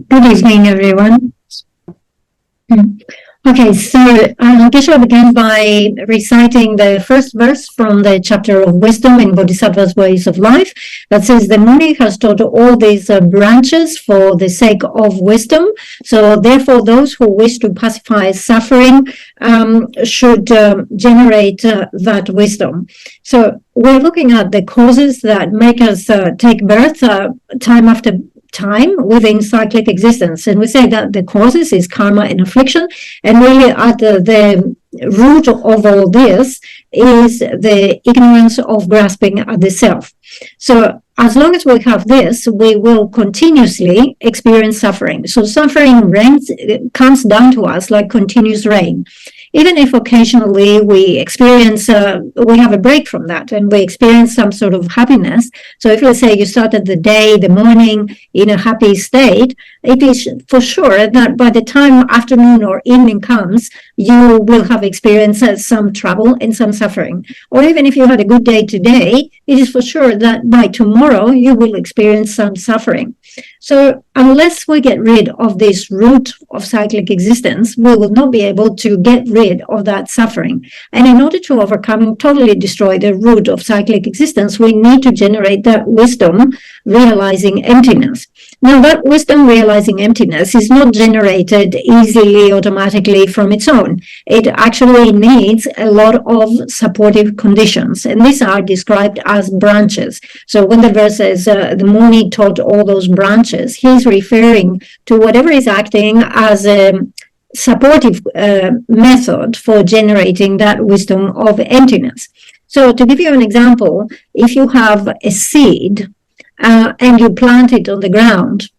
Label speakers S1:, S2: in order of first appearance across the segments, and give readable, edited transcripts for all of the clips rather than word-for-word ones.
S1: Good evening, everyone. Okay, so Geshe began by reciting the first verse from the chapter of wisdom in Bodhisattva's ways of life that says the Muni has taught all these branches for the sake of wisdom. So therefore, those who wish to pacify suffering should generate that wisdom. So we're looking at the causes that make us take birth time after time within cyclic existence, and we say that the causes is karma and affliction, and really at the root of all this is the ignorance of grasping at the self. So as long as we have this, we will continuously experience suffering. So suffering comes down to us like continuous rain. Even if occasionally we experience, we have a break from that and we experience some sort of happiness. So if let's say you started the day, the morning in a happy state, it is for sure that by the time afternoon or evening comes, you will have experienced some trouble and some suffering. Or even if you had a good day today, it is for sure that by tomorrow you will experience some suffering. So unless we get rid of this root of cyclic existence, we will not be able to get rid of that suffering. And in order to overcome and totally destroy the root of cyclic existence, we need to generate that wisdom realizing emptiness. Now, that wisdom realizing emptiness is not generated easily, automatically from its own. It actually needs a lot of supportive conditions, and these are described as branches. So when the verse says the Muni taught all those branches, he's referring to whatever is acting as a supportive method for generating that wisdom of emptiness. So to give you an example, if you have a seed and you plant it on the ground,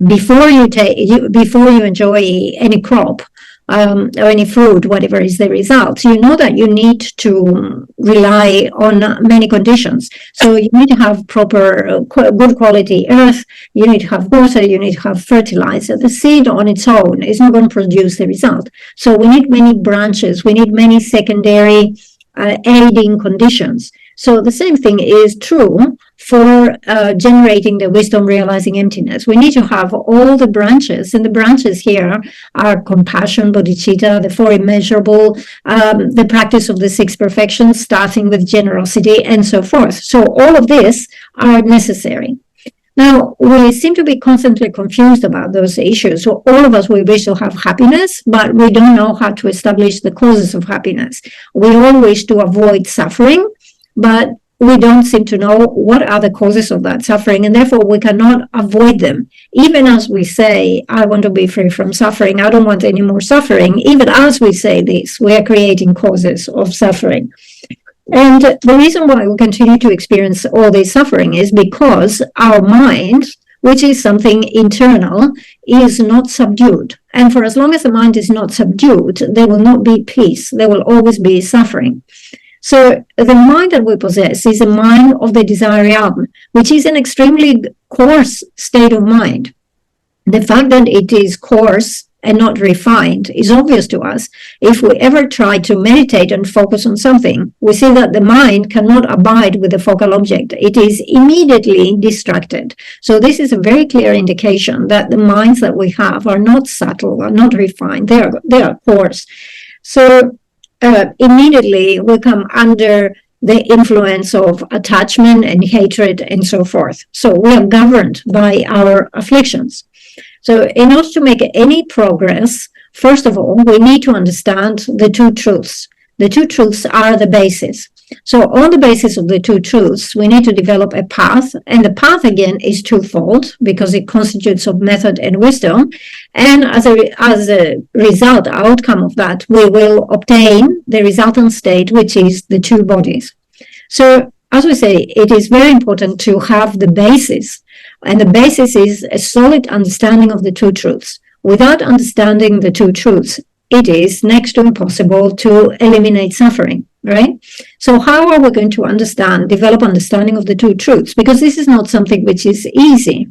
S1: before you enjoy any crop or any fruit, whatever is the result, you know that you need to rely on many conditions. So you need to have proper, good quality earth, you need to have water, you need to have fertilizer. The seed on its own is not going to produce the result. So we need many branches, we need many secondary aiding conditions. So the same thing is true for generating the wisdom realizing emptiness. We need to have all the branches, and the branches here are compassion, bodhicitta, the four immeasurable, the practice of the six perfections, starting with generosity, and so forth. So all of these are necessary. Now, we seem to be constantly confused about those issues. So all of us, we wish to have happiness, but we don't know how to establish the causes of happiness. We all wish to avoid suffering, but we don't seem to know what are the causes of that suffering, and therefore we cannot avoid them. Even as we say, I want to be free from suffering, I don't want any more suffering, even as we say this, we are creating causes of suffering. And the reason why we continue to experience all this suffering is because our mind, which is something internal, is not subdued. And for as long as the mind is not subdued, there will not be peace. There will always be suffering. So the mind that we possess is a mind of the desire realm, which is an extremely coarse state of mind. The fact that it is coarse and not refined is obvious to us. If we ever try to meditate and focus on something, we see that the mind cannot abide with the focal object. It is immediately distracted. So this is a very clear indication that the minds that we have are not subtle, are not refined. They are coarse. So immediately we come under the influence of attachment and hatred and so forth. So we are governed by our afflictions. So in order to make any progress, first of all, we need to understand the two truths. The two truths are the basis. So on the basis of the two truths, we need to develop a path, and the path again is twofold because it constitutes of method and wisdom. And as a result, outcome of that, we will obtain the resultant state, which is the two bodies. So as we say, it is very important to have the basis, and the basis is a solid understanding of the two truths. Without understanding the two truths, it is next to impossible to eliminate suffering, right? So how are we going to develop understanding of the two truths? Because this is not something which is easy.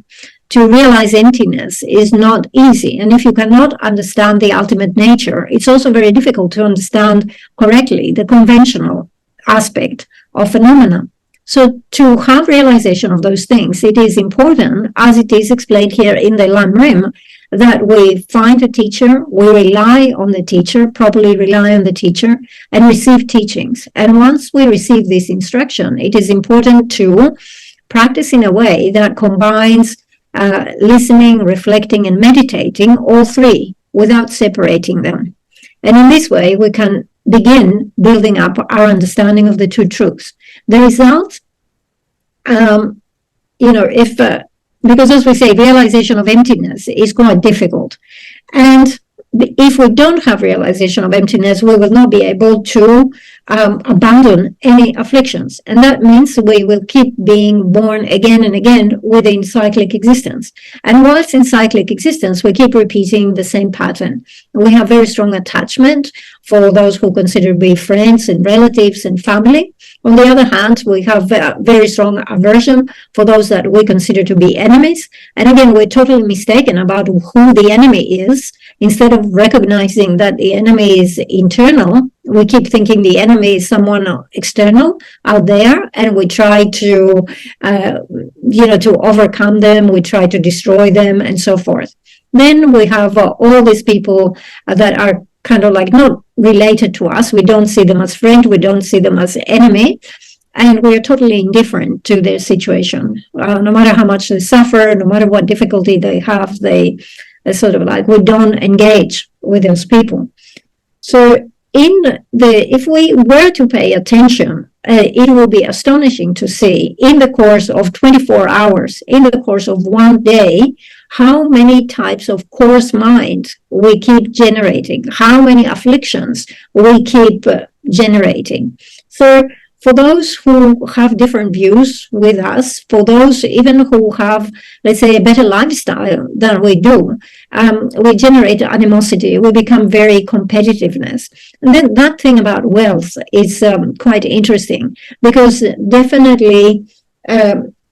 S1: To realize emptiness is not easy. And if you cannot understand the ultimate nature, it's also very difficult to understand correctly the conventional aspect of phenomena. So to have realization of those things, it is important, as it is explained here in the Lam Rim, that we find a teacher, we rely on the teacher, properly rely on the teacher, and receive teachings. And once we receive this instruction, it is important to practice in a way that combines listening, reflecting, and meditating, all three, without separating them. And in this way, we can begin building up our understanding of the two truths. The result, because as we say, realization of emptiness is quite difficult. And if we don't have realization of emptiness, we will not be able to abandon any afflictions. And that means we will keep being born again and again within cyclic existence. And whilst in cyclic existence, we keep repeating the same pattern. We have very strong attachment for those who consider to be friends and relatives and family. On the other hand, we have very strong aversion for those that we consider to be enemies. And again, we're totally mistaken about who the enemy is. Instead of recognizing that the enemy is internal, we keep thinking the enemy is someone external out there, and we try to, to overcome them. We try to destroy them, and so forth. Then we have all these people that are kind of like not related to us. We don't see them as friend. We don't see them as enemy. And we are totally indifferent to their situation. No matter how much they suffer, no matter what difficulty they have, they sort of like, we don't engage with those people. So if we were to pay attention, it will be astonishing to see in the course of 24 hours, in the course of one day, how many types of coarse mind we keep generating, how many afflictions we keep generating. So for those who have different views with us, for those even who have, let's say, a better lifestyle than we do, we generate animosity, we become very competitiveness. And then that thing about wealth is quite interesting, because definitely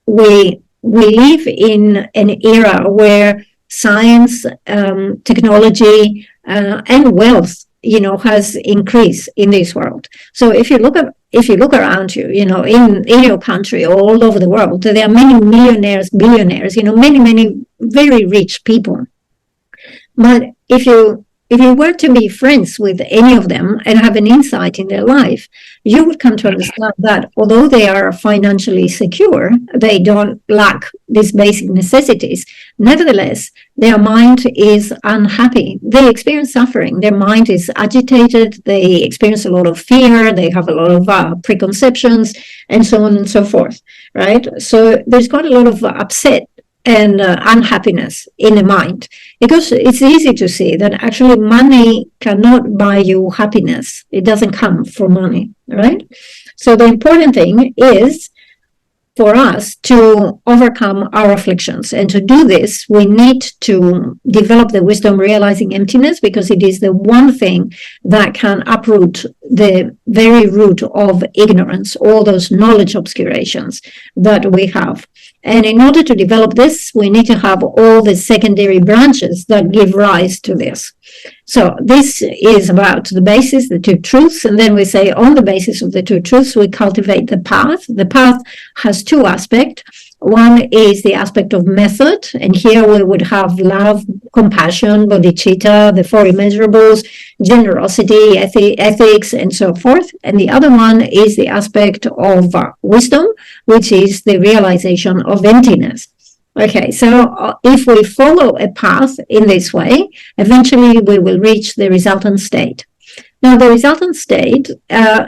S1: we live in an era where science, technology, and wealth, has increased in this world. So if you look around you, in your country, all over the world, there are many millionaires, billionaires, many very rich people. But if you were to be friends with any of them and have an insight in their life, you would come to understand that although they are financially secure, they don't lack these basic necessities. Nevertheless, their mind is unhappy. They experience suffering. Their mind is agitated. They experience a lot of fear. They have a lot of preconceptions, and so on and so forth, right? So there's quite a lot of upset and unhappiness in the mind, because it's easy to see that actually money cannot buy you happiness. It doesn't come from money, right? So the important thing is for us to overcome our afflictions. And to do this, we need to develop the wisdom realizing emptiness, because it is the one thing that can uproot the very root of ignorance, all those knowledge obscurations that we have. And in order to develop this, we need to have all the secondary branches that give rise to this. So this is about the basis, the two truths, and then we say on the basis of the two truths, we cultivate the path. The path has two aspects. One is the aspect of method, and here we would have love, compassion, bodhicitta, the four immeasurables, generosity, ethics, and so forth. And the other one is the aspect of wisdom, which is the realization of emptiness. Okay, so if we follow a path in this way, eventually we will reach the resultant state. Now, the resultant state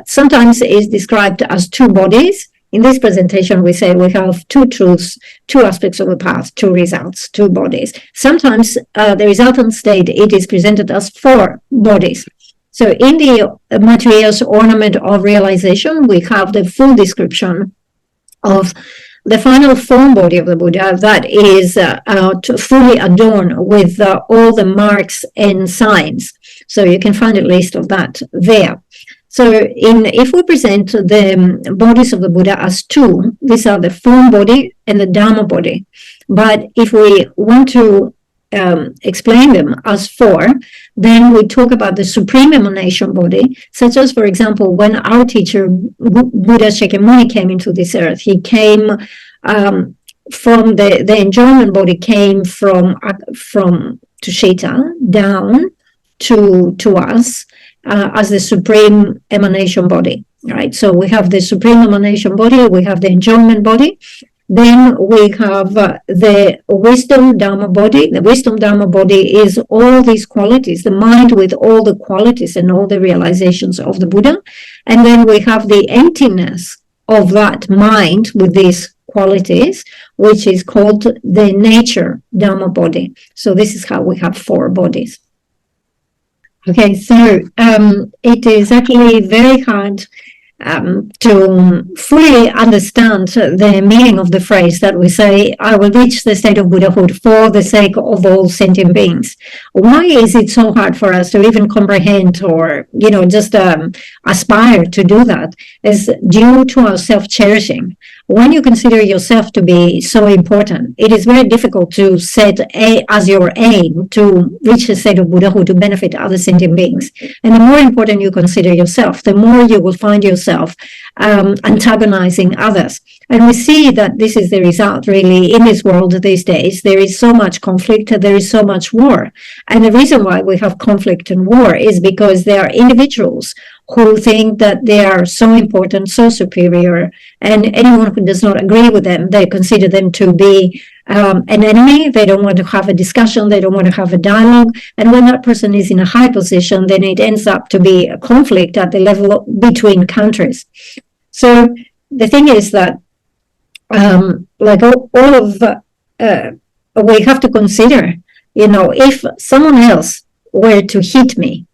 S1: sometimes is described as two bodies. In this presentation, we say we have two truths, two aspects of a path, two results, two bodies. Sometimes the resultant state, it is presented as four bodies. So in the Maitreya's ornament of realization, we have the full description of the final form body of the Buddha that is fully adorned with all the marks and signs. So you can find a list of that there. So if we present the bodies of the Buddha as two, these are the form body and the Dhamma body. But if we want to explain them as four. Then we talk about the supreme emanation body, such as, for example, when our teacher Buddha Shakyamuni came into this earth, he came from the enjoyment body, came from Tushita down to us as the supreme emanation body. Right, so we have the supreme emanation body, we have the enjoyment body, then we have the wisdom dharma body. The wisdom dharma body is all these qualities, the mind with all the qualities and all the realizations of the Buddha. And then we have the emptiness of that mind with these qualities, which is called the nature dharma body. So this is how we have four bodies. Okay, so it is actually very hard to fully understand the meaning of the phrase that we say, I will reach the state of Buddhahood for the sake of all sentient beings. Why is it so hard for us to even comprehend or, just aspire to do that? Is due to our self-cherishing. When you consider yourself to be so important, it is very difficult to set as your aim to reach the state of Buddhahood to benefit other sentient beings. And the more important you consider yourself, the more you will find yourself antagonizing others. And we see that this is the result, really, in this world these days. There is so much conflict, there is so much war. And the reason why we have conflict and war is because there are individuals who think that they are so important, so superior, and anyone who does not agree with them, they consider them to be an enemy. They don't want to have a discussion, they don't want to have a dialogue. And when that person is in a high position, then it ends up to be a conflict at the level between countries. So the thing is that we have to consider, if someone else were to hit me,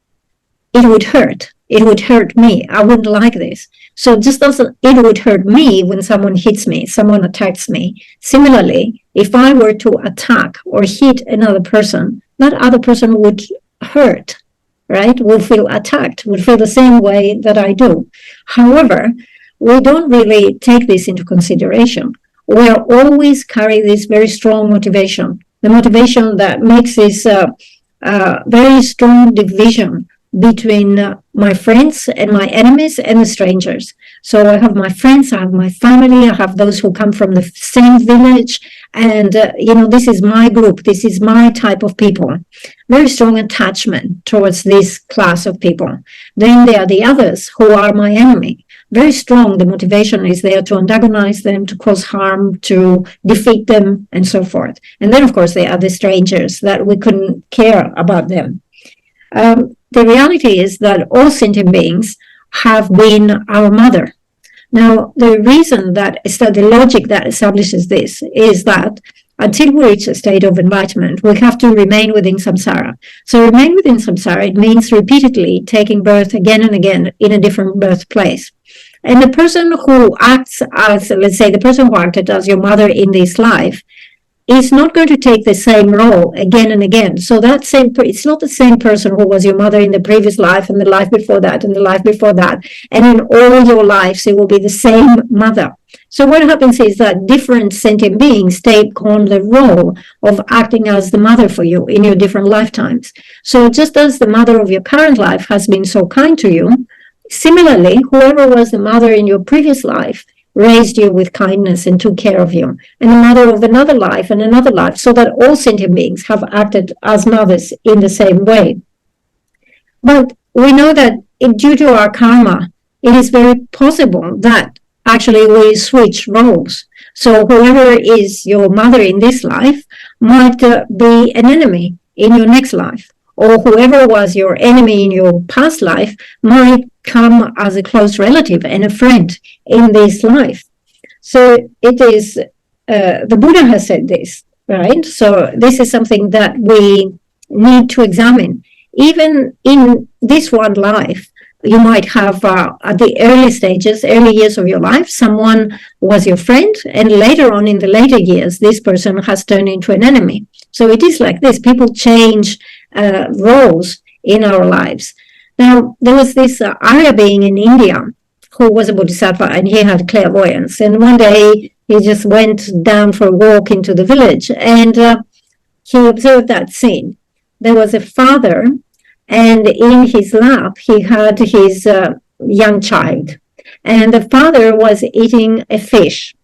S1: it would hurt. It would hurt me. I wouldn't like this. So just as it would hurt me when someone hits me, someone attacks me, similarly, if I were to attack or hit another person, that other person would hurt, right? Would feel attacked, would feel the same way that I do. However, we don't really take this into consideration. We are always carrying this very strong motivation, the motivation that makes this very strong division between my friends and my enemies and the strangers. So I have my friends, I have my family, I have those who come from the same village, and this is my group, this is my type of people. Very strong attachment towards this class of people. Then there are the others who are my enemy. Very strong, the motivation is there to antagonize them, to cause harm, to defeat them, and so forth. And then, of course, there are the strangers that we couldn't care about them. The reality is that all sentient beings have been our mother. Now, the reason that the logic that establishes this is that until we reach a state of enlightenment, we have to remain within samsara. So remain within samsara, it means repeatedly taking birth again and again in a different birthplace. And the person who acts as, let's say, the person who acted as your mother in this life is not going to take the same role again and again. So it's not the same person who was your mother in the previous life and the life before that and the life before that. And in all your lives, it will be the same mother. So what happens is that different sentient beings take on the role of acting as the mother for you in your different lifetimes. So just as the mother of your current life has been so kind to you, similarly, whoever was the mother in your previous life raised you with kindness and took care of you, and the mother of another life and another life, so that all sentient beings have acted as mothers in the same way. But we know that due to our karma, it is very possible that actually we switch roles. So whoever is your mother in this life might be an enemy in your next life, or whoever was your enemy in your past life might come as a close relative and a friend in this life. So it is, the Buddha has said this, right? So this is something that we need to examine. Even in this one life, you might have at the early years of your life, someone was your friend, and later on in the later years, this person has turned into an enemy. So it is like this. People change roles in our lives. Now, there was this Arya being in India who was a bodhisattva, and he had clairvoyance. And one day he just went down for a walk into the village, and he observed that scene. There was a father, and in his lap, he had his young child. And the father was eating a fish.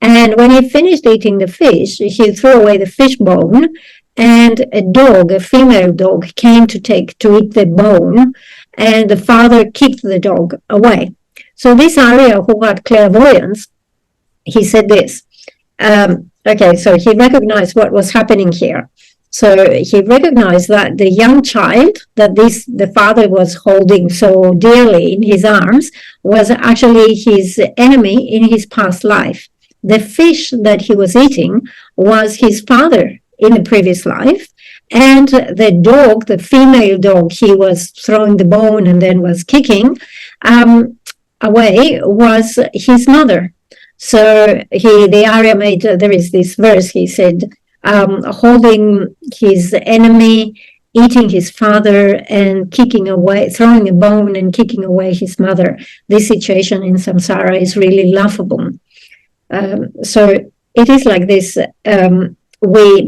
S1: And when he finished eating the fish, he threw away the fish bone, and a dog, a female dog, came to eat the bone, and the father kicked the dog away. So this Arya, who had clairvoyance, he said this. Okay, so he recognized what was happening here. So he recognized that the young child that the father was holding so dearly in his arms was actually his enemy in his past life. The fish that he was eating was his father in the previous life, and the dog, the female dog he was throwing the bone and then was kicking away, was his mother. So the Arya made, there is this verse, he said, holding his enemy, eating his father, and kicking away, throwing a bone and kicking away his mother. This situation in samsara is really laughable. So it is like this.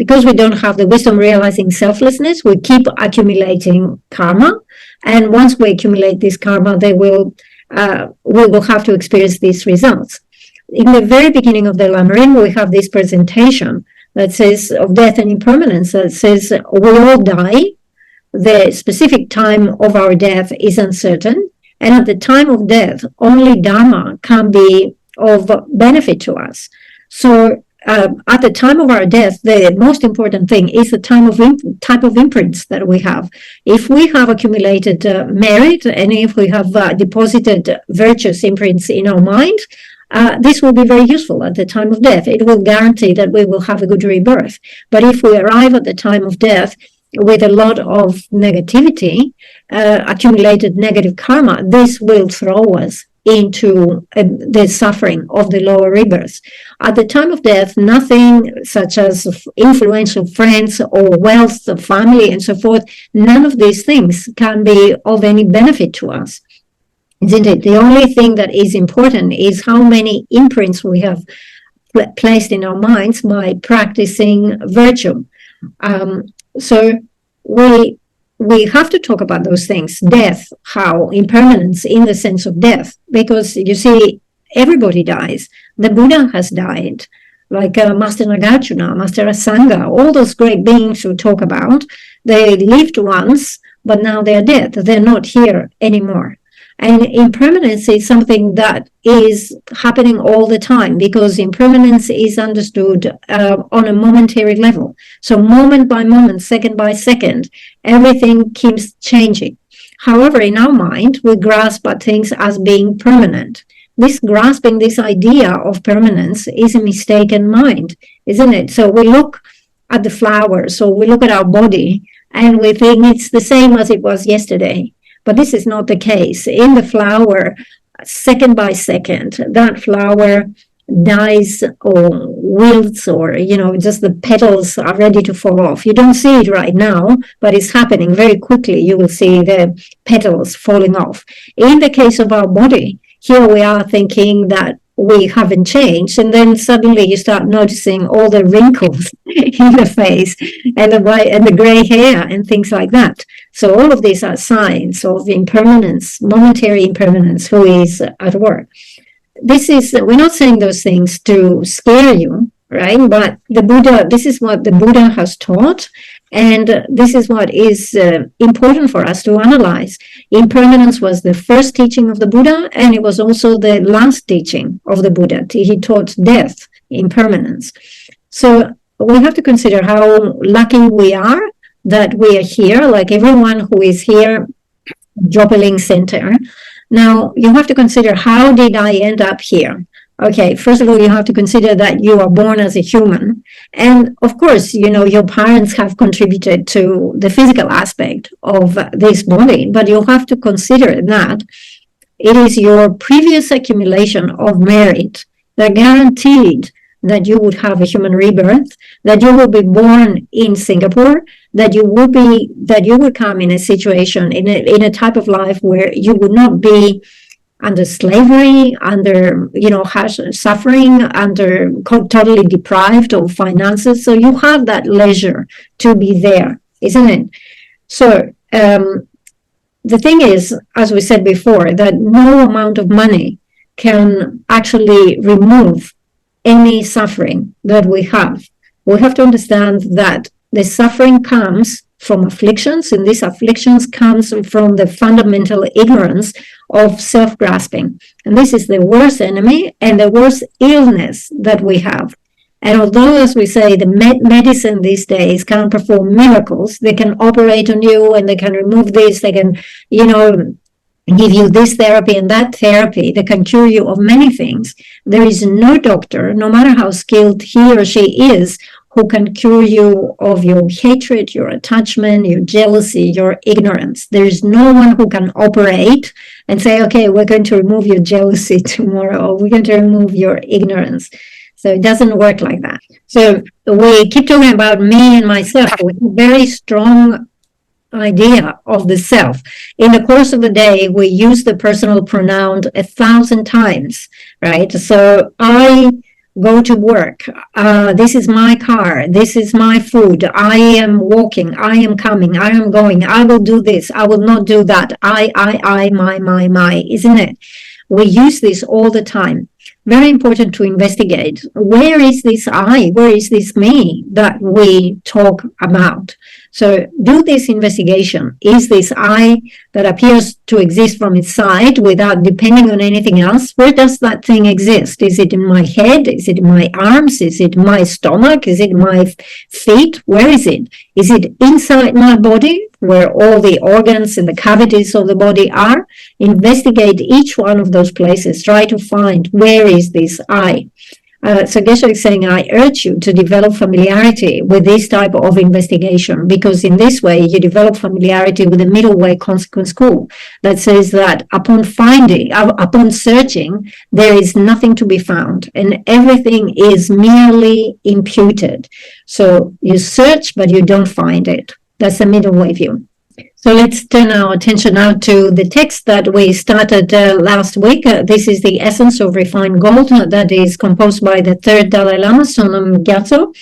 S1: Because we don't have the wisdom realizing selflessness, we keep accumulating karma, and once we accumulate this karma, we will have to experience these results. In the very beginning of the Lam Rim, we have this presentation that says of death and impermanence, that says we all die. The specific time of our death is uncertain, and at the time of death, only Dharma can be of benefit to us. So at the time of our death, the most important thing is the type of imprints that we have. If we have accumulated merit, and if we have deposited virtuous imprints in our mind, this will be very useful at the time of death. It will guarantee that we will have a good rebirth. But if we arrive at the time of death with a lot of negativity, accumulated negative karma, this will throw us into the suffering of the lower rebirths. At the time of death, nothing such as influential friends or wealth of family and so forth, none of these things can be of any benefit to us. Isn't it? The only thing that is important is how many imprints we have placed in our minds by practicing virtue. So we have to talk about those things. Death, how impermanence in the sense of death, because you see, everybody dies. The Buddha has died, like Master Nagarjuna, Master Asanga, all those great beings we talk about. They lived once, but now they're dead. They're not here anymore. And impermanence is something that is happening all the time, because impermanence is understood on a momentary level. So moment by moment, second by second, everything keeps changing. However, in our mind, we grasp at things as being permanent. This grasping, this idea of permanence is a mistaken mind, isn't it? So we look at the flowers, so we look at our body, and we think it's the same as it was yesterday. But this is not the case. In the flower, second by second, that flower dies or wilts, or, just the petals are ready to fall off. You don't see it right now, but it's happening very quickly. You will see the petals falling off. In the case of our body, here we are thinking that we haven't changed, and then suddenly you start noticing all the wrinkles in the face and the white and the gray hair and things like that. So all of these are signs of impermanence, momentary impermanence, who is at work. We're not saying those things to scare you, right? But this is what the Buddha has taught, and this is what is important for us to analyze. Impermanence was the first teaching of the Buddha, and it was also the last teaching of the Buddha. He taught death, impermanence. So we have to consider how lucky we are that we are here, like everyone who is here, Jopeling Center. Now, you have to consider, how did I end up here? Okay, first of all, you have to consider that you are born as a human. And of course, your parents have contributed to the physical aspect of this body, but you have to consider that it is your previous accumulation of merit that guaranteed that you would have a human rebirth, that you will be born in Singapore, that you would come in a situation, in a type of life where you would not be under slavery, under, harsh suffering, under totally deprived of finances. So you have that leisure to be there, isn't it? So the thing is, as we said before, that no amount of money can actually remove any suffering that we have. We have to understand that the suffering comes from afflictions, and these afflictions comes from the fundamental ignorance of self-grasping. And this is the worst enemy and the worst illness that we have. And although, as we say, the medicine these days can perform miracles, they can operate on you and they can remove this, they can, give you this therapy and that therapy, they can cure you of many things. There is no doctor, no matter how skilled he or she is, who can cure you of your hatred, your attachment, your jealousy, your ignorance. There is no one who can operate and say, okay, we're going to remove your jealousy tomorrow, or we're going to remove your ignorance. So it doesn't work like that. So we keep talking about me and myself with a very strong idea of the self. In the course of the day, we use the personal pronoun 1,000 times, right? So I go to work. This is my car. This is my food. I am walking. I am coming. I am going. I will do this. I will not do that. I, my, isn't it? We use this all the time. Very important to investigate. Where is this I? Where is this me that we talk about? So do this investigation. Is this I that appears to exist from its side without depending on anything else? Where does that thing exist? Is it in my head? Is it in my arms? Is it my stomach? Is it my feet? Where is it? Is it inside my body, where all the organs and the cavities of the body are? Investigate each one of those places. Try to find where is this I. So Geshe is saying, I urge you to develop familiarity with this type of investigation, because in this way you develop familiarity with the middle way consequence school that says that upon searching, there is nothing to be found and everything is merely imputed. So you search, but you don't find it. That's the middle way view. So let's turn our attention now to the text that we started last week. This is the Essence of Refined Gold that is composed by the third Dalai Lama, Sonam Gyatso.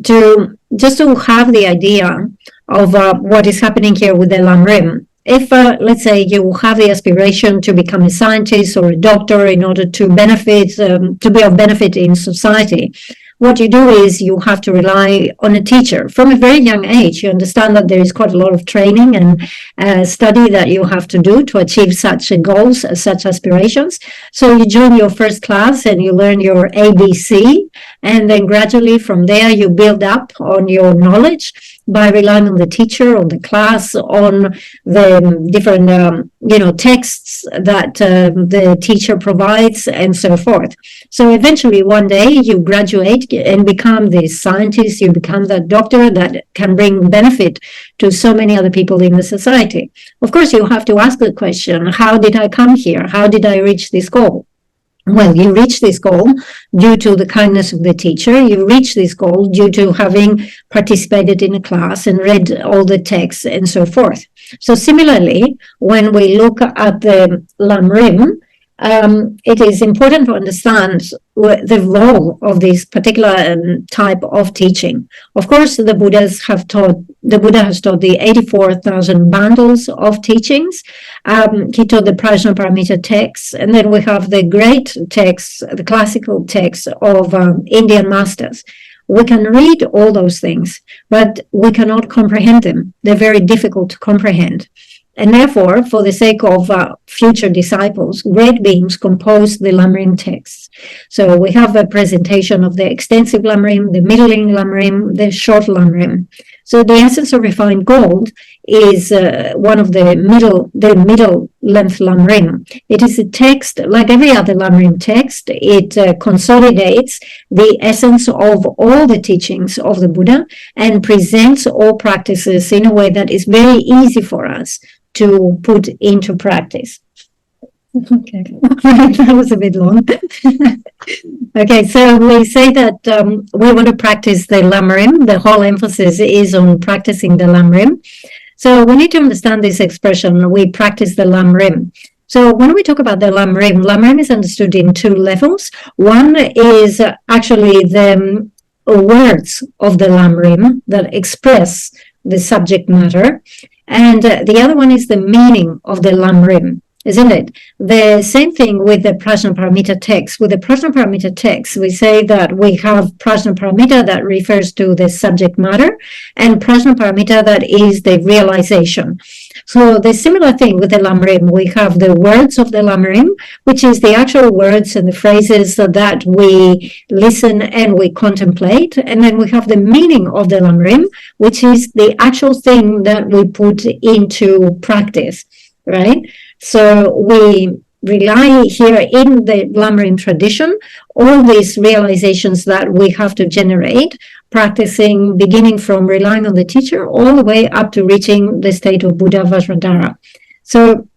S1: To have the idea of what is happening here with the Lam Rim. If, let's say, you have the aspiration to become a scientist or a doctor in order to benefit, to be of benefit in society, what you do is you have to rely on a teacher. From a very young age, you understand that there is quite a lot of training and study that you have to do to achieve such goals, such aspirations. So you join your first class and you learn your ABC, and then gradually from there you build up on your knowledge by relying on the teacher, on the class, on the different texts that the teacher provides, and so forth. So eventually one day you graduate and become the scientist, you become that doctor that can bring benefit to so many other people in the society. Of course, you have to ask the question, how did I come here? How did I reach this goal? Well, you reach this goal due to the kindness of the teacher. You reach this goal due to having participated in a class and read all the texts and so forth. So similarly, when we look at the Lam Rim, it is important to understand the role of this particular type of teaching. Of course, the Buddha has taught the 84,000 bundles of teachings. He taught the Prajnaparamita texts, and then we have the great texts, the classical texts of Indian masters. We can read all those things, but we cannot comprehend them. They're very difficult to comprehend. And therefore, for the sake of future disciples, great beings compose the Lam Rim texts. So we have a presentation of the extensive Lam Rim, the middling Lam Rim, the short Lam Rim. So the Essence of Refined Gold is one of the middle length Lam Rim. It is a text, like every other Lam Rim text, it consolidates the essence of all the teachings of the Buddha and presents all practices in a way that is very easy for us to put into practice. Okay, that was a bit long. Okay, so we say that we want to practice the Lam Rim. The whole emphasis is on practicing the Lam Rim. So we need to understand this expression, we practice the Lam Rim. So when we talk about the Lam Rim is understood in two levels. One is actually the words of the Lam Rim that express the subject matter, and the other one is the meaning of the Lam Rim, isn't it? The same thing with the Prajnaparamita text. With the Prajnaparamita text, we say that we have Prajnaparamita that refers to the subject matter, and Prajnaparamita that is the realization. So the similar thing with the Lam Rim, we have the words of the Lam Rim, which is the actual words and the phrases that we listen and we contemplate. And then we have the meaning of the Lam Rim, which is the actual thing that we put into practice, right? So we rely here in the Lam Rim tradition, all these realizations that we have to generate, practicing, beginning from relying on the teacher all the way up to reaching the state of Buddha Vajradhara. So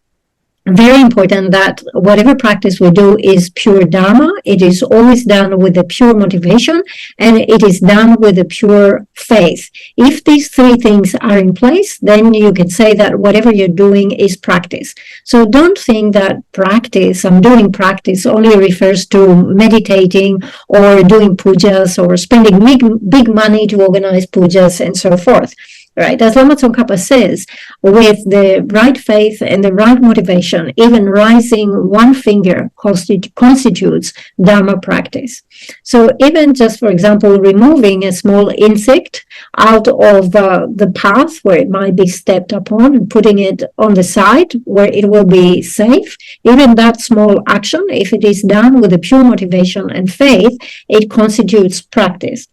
S1: very important that whatever practice we do is pure Dharma. It is always done with the pure motivation, and it is done with the pure faith. If these three things are in place, then you can say that whatever you're doing is practice. So don't think that practice, I'm doing practice, only refers to meditating or doing pujas or spending big money to organize pujas and so forth. Right, as Je Tsongkhapa says, with the right faith and the right motivation, even raising one finger constitutes Dharma practice. So even just, for example, removing a small insect out of the path where it might be stepped upon and putting it on the side where it will be safe, even that small action, if it is done with a pure motivation and faith, it constitutes practice.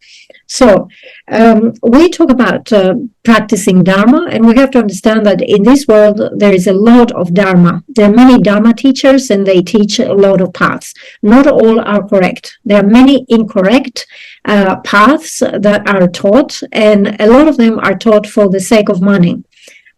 S1: So we talk about practicing Dharma, and we have to understand that in this world there is a lot of Dharma. There are many Dharma teachers, and they teach a lot of paths. Not all are correct. There are many incorrect paths that are taught, and a lot of them are taught for the sake of money.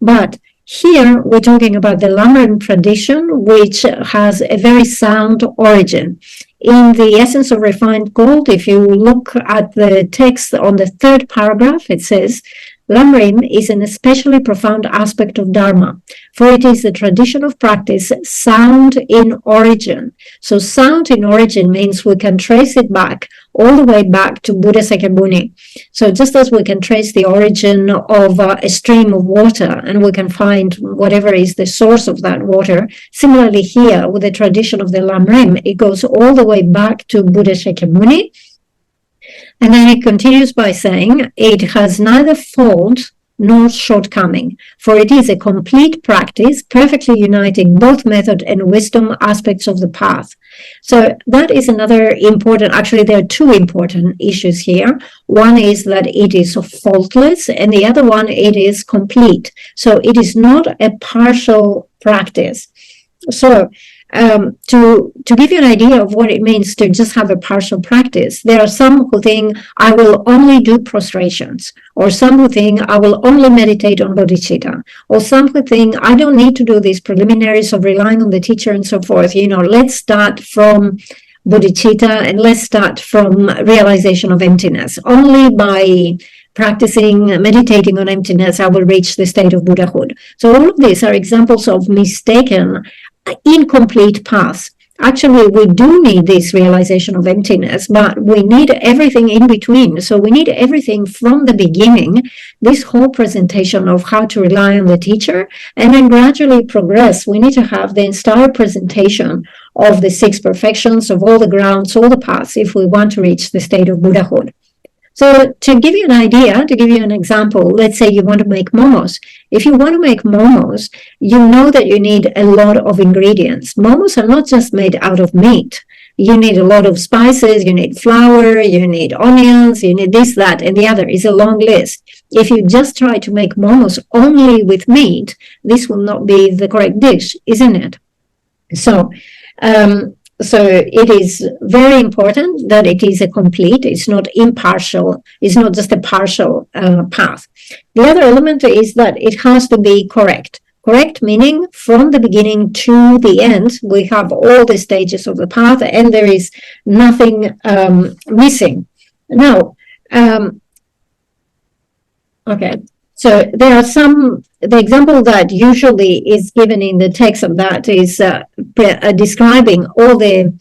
S1: But here we're talking about the Lam Rim tradition, which has a very sound origin. In the Essence of Refined Gold, if you look at the text on the third paragraph, it says, Lam Rim is an especially profound aspect of Dharma, for it is the tradition of practice sound in origin. So sound in origin means we can trace it back, all the way back to Buddha Sakyamuni. So just as we can trace the origin of a stream of water, and we can find whatever is the source of that water, similarly here with the tradition of the Lam Rim, it goes all the way back to Buddha Sakyamuni. And then it continues by saying, it has neither fault nor shortcoming, for it is a complete practice, perfectly uniting both method and wisdom aspects of the path. So that is another important, actually there are two important issues here. One is that it is faultless, and the other one, it is complete. So it is not a partial practice. So to give you an idea of what it means to just have a partial practice, there are some who think I will only do prostrations, or some who think I will only meditate on bodhicitta, or some who think I don't need to do these preliminaries of relying on the teacher and so forth. Let's start from bodhicitta and let's start from realization of emptiness. Only by practicing, meditating on emptiness, I will reach the state of Buddhahood. So all of these are examples of mistaken, incomplete paths. Actually, we do need this realization of emptiness, but we need everything in between. So we need everything from the beginning, this whole presentation of how to rely on the teacher, and then gradually progress. We need to have the entire presentation of the six perfections, of all the grounds, all the paths, if we want to reach the state of Buddhahood. So to give you an idea, to give you an example, let's say you want to make momos. If you want to make momos, you know that you need a lot of ingredients. Momos are not just made out of meat. You need a lot of spices, you need flour, you need onions, you need this, that, and the other. It's a long list. If you just try to make momos only with meat, this will not be the correct dish, isn't it? So it is very important that it is a complete, it's not impartial, it's not just a partial path. The other element is that it has to be correct. Correct meaning from the beginning to the end, we have all the stages of the path and there is nothing missing. Now, okay. So there are the example that usually is given in the text of that is describing all the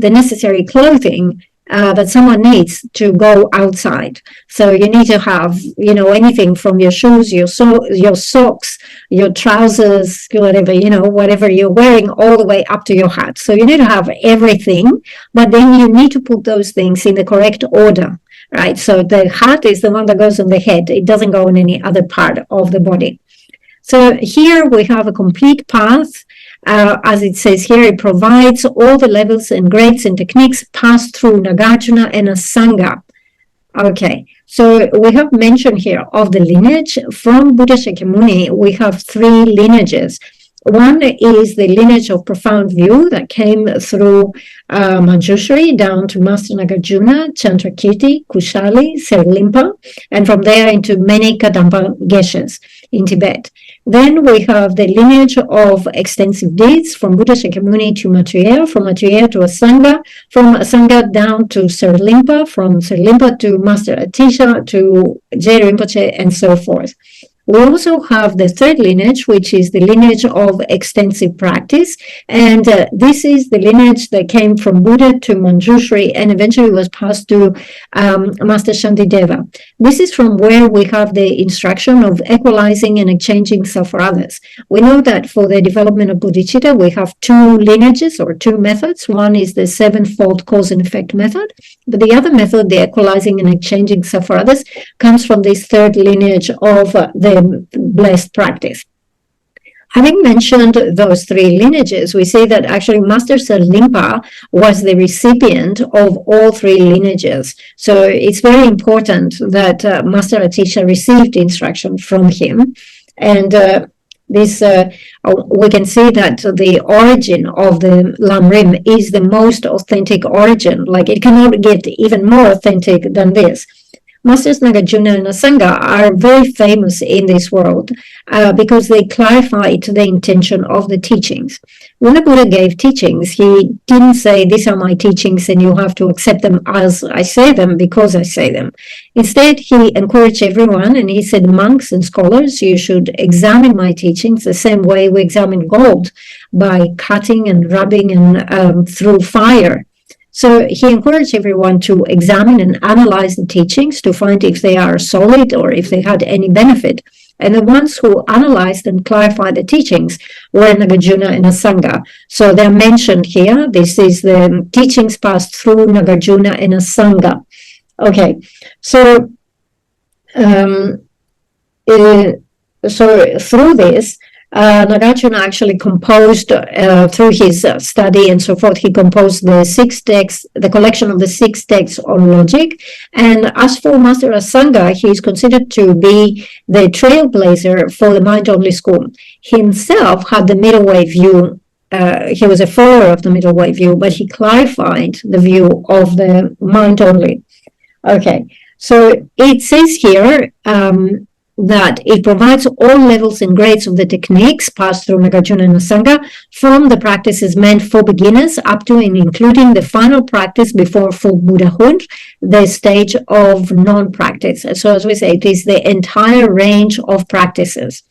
S1: necessary clothing that someone needs to go outside. So you need to have, anything from your shoes, your socks, your trousers, whatever you're wearing, all the way up to your hat. So you need to have everything, but then you need to put those things in the correct order. Right, so the hat is the one that goes on the head. It doesn't go on any other part of the body. So here we have a complete path. As it says here, it provides all the levels and grades and techniques passed through Nagarjuna and Asanga. Okay, so we have mentioned here of the lineage. From Buddha Shakyamuni, we have 3 lineages. One is the lineage of profound view that came through Manjushri down to Master Nagarjuna, Chandrakirti, Kushali, Serlimpa, and from there into many Kadampa Geshes in Tibet. Then we have the lineage of extensive deeds from Buddha Shakyamuni to Maitreya, from Maitreya to Asanga, from Asanga down to Serlimpa, from Serlimpa to Master Atisha, to Je Rinpoche, and so forth. We also have the 3rd lineage, which is the lineage of extensive practice. And this is the lineage that came from Buddha to Manjushri and eventually was passed to Master Shantideva. This is from where we have the instruction of equalizing and exchanging self for others. We know that for the development of bodhicitta, we have 2 lineages or 2 methods. One is the 7-fold cause and effect method. But the other method, the equalizing and exchanging self for others, comes from this 3rd lineage of the blessed practice. Having mentioned those 3 lineages, we say that actually Master Serlimpa was the recipient of all 3 lineages. So it's very important that Master Atisha received instruction from him. And this we can see that the origin of the Lam Rim is the most authentic origin. Like, it cannot get even more authentic than this. Masters Nagarjuna and Asanga are very famous in this world because they clarified the intention of the teachings. When the Buddha gave teachings, he didn't say, these are my teachings and you have to accept them as I say them because I say them. Instead, he encouraged everyone and he said, monks and scholars, you should examine my teachings the same way we examine gold, by cutting and rubbing and through fire. So he encouraged everyone to examine and analyze the teachings to find if they are solid or if they had any benefit. And the ones who analyzed and clarified the teachings were Nagarjuna and Asanga. So they're mentioned here. This is the teachings passed through Nagarjuna and Asanga. Okay, so through this, Nagarjuna actually composed through his study and so forth. He composed the 6 texts, the collection of the 6 texts on logic. And as for Master Asanga, he is considered to be the trailblazer for the mind-only school. He himself had the middle way view. He was a follower of the middle way view, but he clarified the view of the mind-only. Okay, so it says here that it provides all levels and grades of the techniques passed through Nagarjuna and Asanga, from the practices meant for beginners up to and including the final practice before full Buddhahood, the stage of non-practice. So as we say, it is the entire range of practices.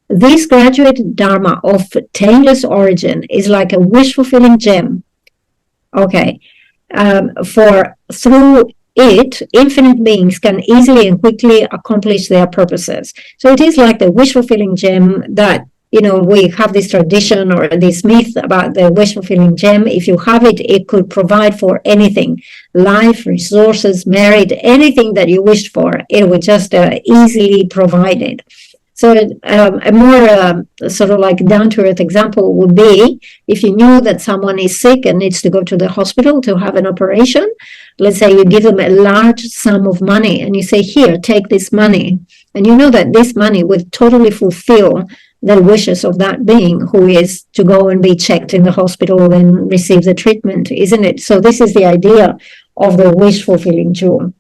S1: This graduated Dharma of taintless origin is like a wish-fulfilling gem. Okay, through it, infinite beings can easily and quickly accomplish their purposes. So it is like the wish-fulfilling gem that, we have this tradition or this myth about the wish-fulfilling gem. If you have it, it could provide for anything, life, resources, merit, anything that you wished for. It would just easily provide it. So a more sort of like down-to-earth example would be if you knew that someone is sick and needs to go to the hospital to have an operation. Let's say you give them a large sum of money and you say, here, take this money. And you know that this money would totally fulfill the wishes of that being who is to go and be checked in the hospital and receive the treatment, isn't it? So this is the idea of the wish-fulfilling jewel.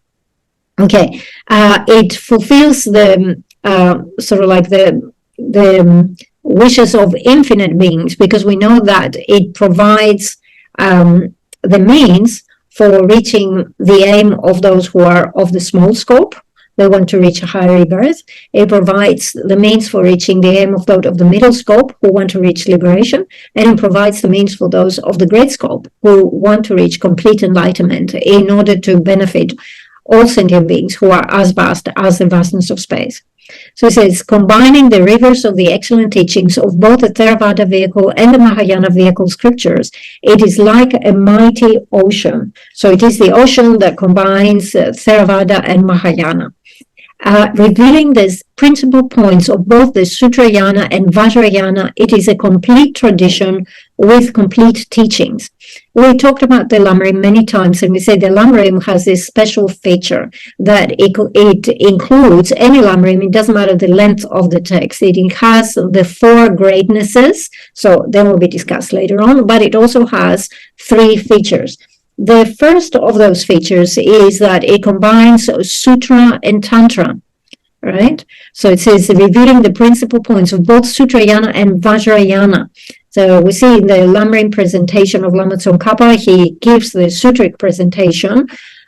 S1: Okay, it fulfills the sort of like the wishes of infinite beings, because we know that it provides the means for reaching the aim of those who are of the small scope. they want to reach a higher rebirth. It provides the means for reaching the aim of those of the middle scope who want to reach liberation, and it provides the means for those of the great scope who want to reach complete enlightenment in order to benefit all sentient beings who are as vast as the vastness of space. So it says, combining the rivers of the excellent teachings of both the Theravada vehicle and the Mahayana vehicle scriptures, it is like a mighty ocean. So it is the ocean that combines Theravada and Mahayana. Revealing the principal points of both the Sutrayana and Vajrayana, it is a complete tradition with complete teachings. We talked about the Lam Rim many times, and we say the Lam Rim has this special feature that it includes any Lam Rim. It doesn't matter the length of the text. It has the 4 greatnesses, so they will be discussed later on, but it also has 3 features. The first of those features is that it combines Sutra and Tantra, right? So it says revealing the principal points of both Sutrayana and Vajrayana. So we see in the Lamrim presentation of Lama Tsongkhapa, he gives the Sutric presentation,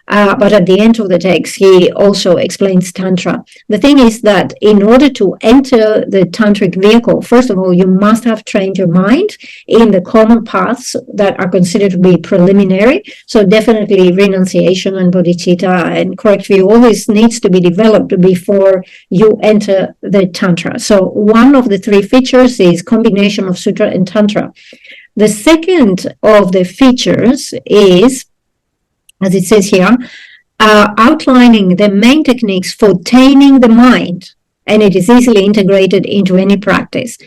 S1: but at the end of the text, he also explains Tantra. The thing is that in order to enter the Tantric vehicle, first of all, you must have trained your mind in the common paths that are considered to be preliminary. So definitely renunciation and bodhicitta and correct view, all this needs to be developed before you enter the Tantra. So one of the 3 features is combination of Sutra and Tantra. The second of the features is, as it says here, outlining the main techniques for taming the mind, and it is easily integrated into any practice.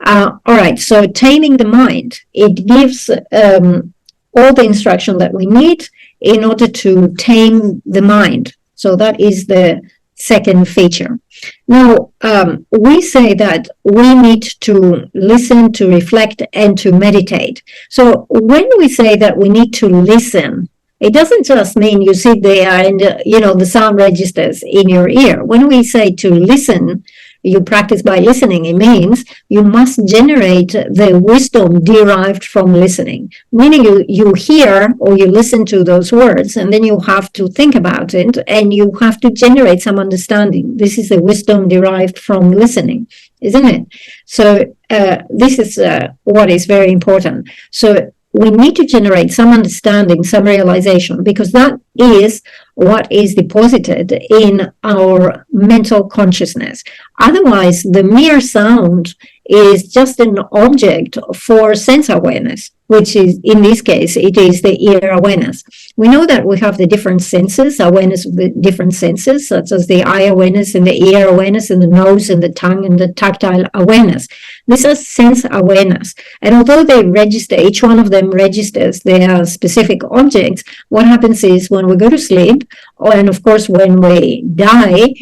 S1: All right, so taming the mind, it gives all the instruction that we need in order to tame the mind. So that is the second feature. Now, we say that we need to listen, to reflect, and to meditate. So when we say that we need to listen, it doesn't just mean you sit there and, the sound registers in your ear. When we say to listen, you practice by listening, it means you must generate the wisdom derived from listening. Meaning you hear or you listen to those words, and then you have to think about it, and you have to generate some understanding. This is the wisdom derived from listening, isn't it? So this is what is very important. So we need to generate some understanding, some realization, because that is what is deposited in our mental consciousness. Otherwise, the mere sound is just an object for sense awareness, which is, in this case, it is the ear awareness. We know that we have the different senses, awareness of the different senses, such as the eye awareness and the ear awareness and the nose and the tongue and the tactile awareness. This is sense awareness. And although they register, each one of them registers their specific objects, what happens is when we go to sleep, and of course when we die,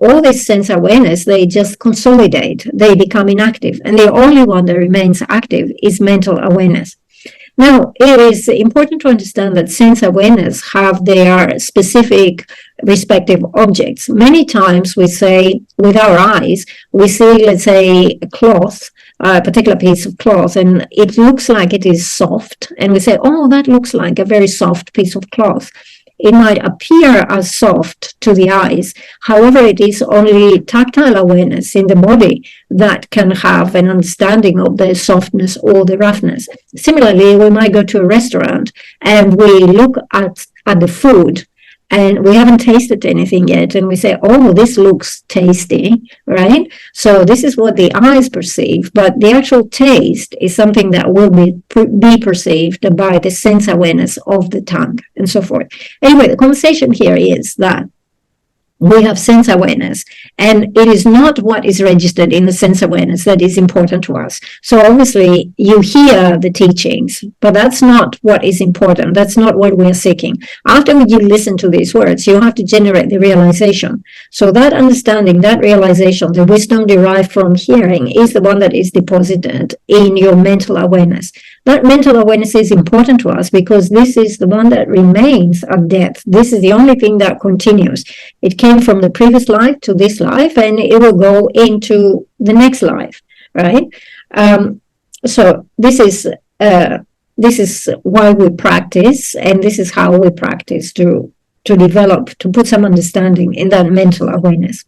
S1: all this sense awareness, they just consolidate, they become inactive. And the only one that remains active is mental awareness. Now, it is important to understand that sense awareness have their specific respective objects. Many times we say with our eyes, we see, let's say, a cloth, a particular piece of cloth, and it looks like it is soft. And we say, oh, that looks like a very soft piece of cloth. It might appear as soft to the eyes. However, it is only tactile awareness in the body that can have an understanding of the softness or the roughness. Similarly, we might go to a restaurant and we look at the food and we haven't tasted anything yet, and we say, oh, this looks tasty, right? So this is what the eyes perceive, but the actual taste is something that will be perceived by the sense awareness of the tongue, and so forth. Anyway, the conversation here is that we have sense awareness, and it is not what is registered in the sense awareness that is important to us. So obviously you hear the teachings, but that's not what is important. That's not what we are seeking. After you listen to these words, you have to generate the realization. So that understanding, that realization, the wisdom derived from hearing is the one that is deposited in your mental awareness. That mental awareness is important to us because this is the one that remains at death. This is the only thing that continues. It came from the previous life to this life, and it will go into the next life, right? So this is why we practice, and this is how we practice to to develop, to put some understanding in that mental awareness.